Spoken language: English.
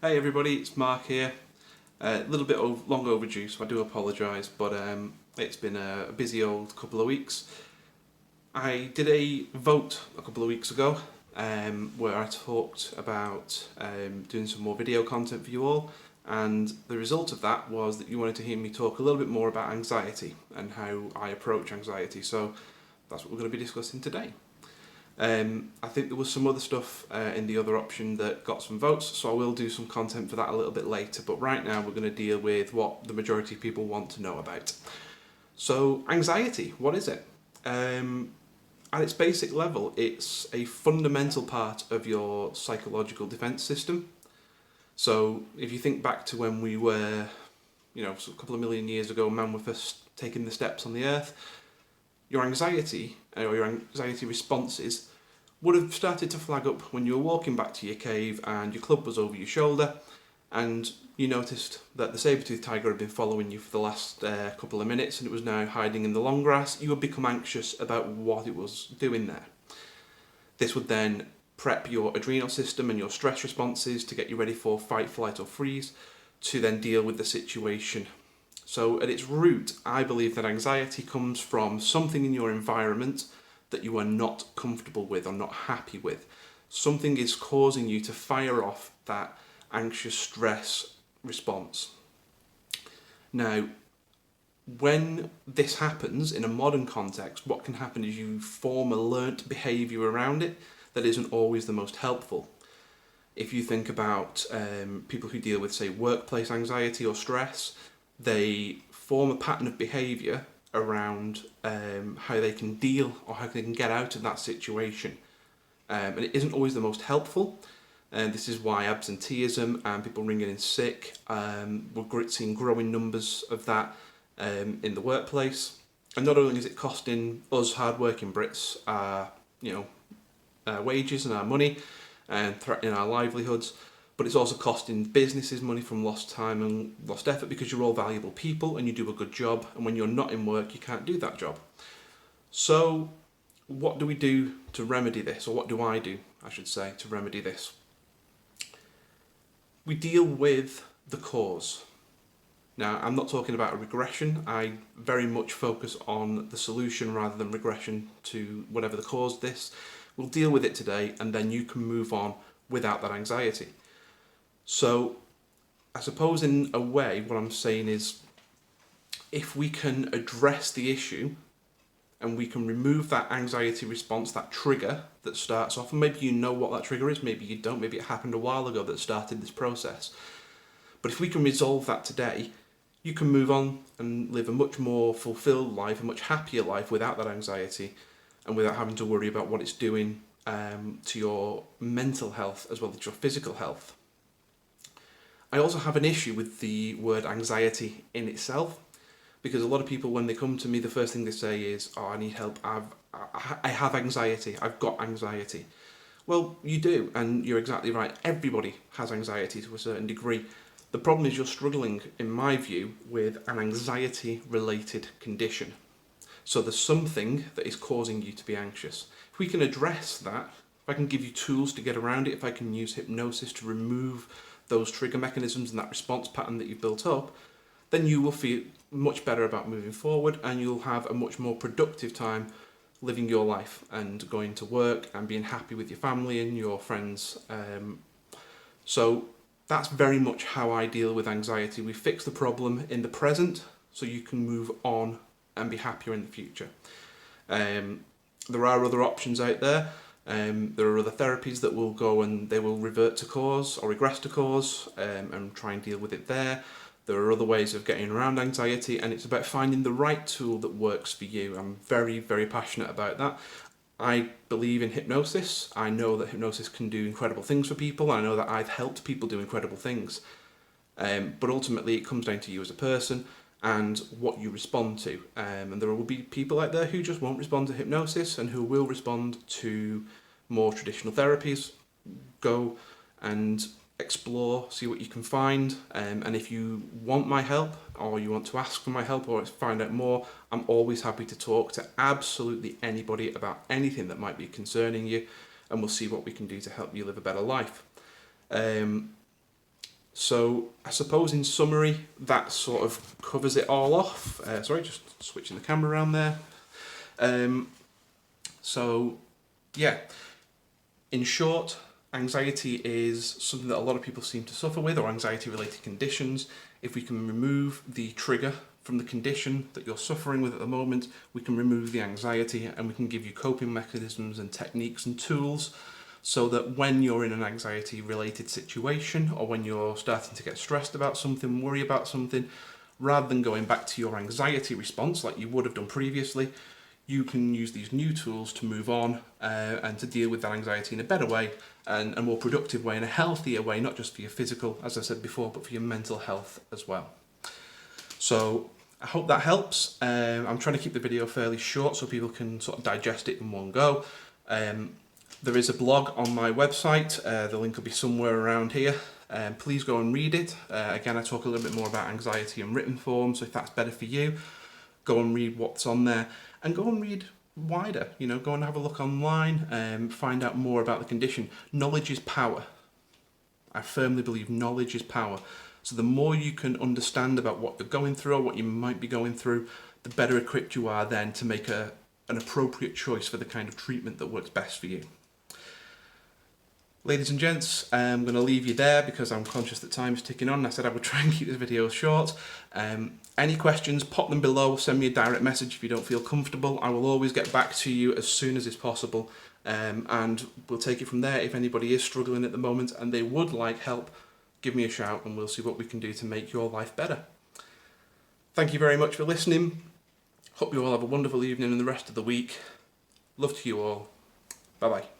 Hey everybody, it's Mark here. A little bit long overdue, so I do apologise, but it's been a busy old couple of weeks. I did a vote a couple of weeks ago where I talked about doing some more video content for you all, and the result of that was that you wanted to hear me talk a little bit more about anxiety and how I approach anxiety, so that's what we're going to be discussing today. I think there was some other stuff in the other option that got some votes, so I will do some content for that a little bit later, but right now we're going to deal with what the majority of people want to know about. So, anxiety, what is it? At its basic level, it's a fundamental part of your psychological defence system. So, if you think back to when we were, a couple of million years ago, man were first taking the steps on the earth, your anxiety or your anxiety responses would have started to flag up when you were walking back to your cave and your club was over your shoulder and you noticed that the saber-toothed tiger had been following you for the last couple of minutes and it was now hiding in the long grass. You would become anxious about what it was doing there. This would then prep your adrenal system and your stress responses to get you ready for fight, flight or freeze to then deal with the situation. So at its root, I believe that anxiety comes from something in your environment that you are not comfortable with or not happy with. Something is causing you to fire off that anxious stress response. Now, when this happens in a modern context, what can happen is you form a learnt behaviour around it that isn't always the most helpful. If you think about people who deal with, say, workplace anxiety or stress, they form a pattern of behaviour around how they can deal or how they can get out of that situation. And it isn't always the most helpful. And this is why absenteeism and people ringing in sick, we're seeing growing numbers of that in the workplace. And not only is it costing us hard-working Brits our wages and our money and threatening our livelihoods, but it's also costing businesses money from lost time and lost effort because you're all valuable people and you do a good job, and when you're not in work you can't do that job. So what do we do to remedy this, or what do I do, I should say, to remedy this? We deal with the cause. Now, I'm not talking about a regression. I very much focus on the solution rather than regression to whatever the cause this. We'll deal with it today and then you can move on without that anxiety. So, I suppose in a way what I'm saying is, if we can address the issue and we can remove that anxiety response, that trigger that starts off, and maybe you know what that trigger is, maybe you don't, maybe it happened a while ago that started this process. But if we can resolve that today, you can move on and live a much more fulfilled life, a much happier life without that anxiety and without having to worry about what it's doing to your mental health as well as your physical health. I also have an issue with the word anxiety in itself, because a lot of people, when they come to me, the first thing they say is, oh, I need help, I have anxiety, I've got anxiety. Well, you do, and you're exactly right. Everybody has anxiety to a certain degree. The problem is you're struggling, in my view, with an anxiety-related condition. So there's something that is causing you to be anxious. If we can address that, if I can give you tools to get around it, if I can use hypnosis to remove those trigger mechanisms and that response pattern that you've built up, then you will feel much better about moving forward and you'll have a much more productive time living your life and going to work and being happy with your family and your friends. So that's very much how I deal with anxiety. We fix the problem in the present so you can move on and be happier in the future. There are other options out there. There are other therapies that will go and they will revert to cause or regress to cause and try and deal with it there. There are other ways of getting around anxiety, and it's about finding the right tool that works for you. I'm very, very passionate about that. I believe in hypnosis. I know that hypnosis can do incredible things for people. I know that I've helped people do incredible things. But ultimately it comes down to you as a person and what you respond to. And there will be people out there who just won't respond to hypnosis and who will respond to more traditional therapies. Go and explore, see what you can find, and if you want my help or you want to ask for my help or find out more, I'm always happy to talk to absolutely anybody about anything that might be concerning you, and we'll see what we can do to help you live a better life. So I suppose in summary, that sort of covers it all off. Sorry, just switching the camera around there. So yeah, in short, anxiety is something that a lot of people seem to suffer with, or anxiety related conditions. If we can remove the trigger from the condition that you're suffering with at the moment, we can remove the anxiety, and we can give you coping mechanisms and techniques and tools so that when you're in an anxiety related situation, or when you're starting to get stressed about something, worry about something, rather than going back to your anxiety response like you would have done previously, you can use these new tools to move on and to deal with that anxiety in a better way and a more productive way, in a healthier way, not just for your physical, as I said before, but for your mental health as well. So I hope that helps. I'm trying to keep the video fairly short so people can sort of digest it in one go. There is a blog on my website. The link will be somewhere around here. Please go and read it. Again, I talk a little bit more about anxiety in written form, so if that's better for you, go and read what's on there, and go and read wider. Go and have a look online, find out more about the condition. Knowledge is power. I firmly believe knowledge is power. So the more you can understand about what you're going through or what you might be going through, the better equipped you are then to make an appropriate choice for the kind of treatment that works best for you. Ladies and gents, I'm going to leave you there because I'm conscious that time is ticking on. I said I would try and keep this video short. Any questions, pop them below, send me a direct message if you don't feel comfortable. I will always get back to you as soon as it's possible, and we'll take it from there. If anybody is struggling at the moment and they would like help, give me a shout and we'll see what we can do to make your life better. Thank you very much for listening. Hope you all have a wonderful evening and the rest of the week. Love to you all. Bye bye.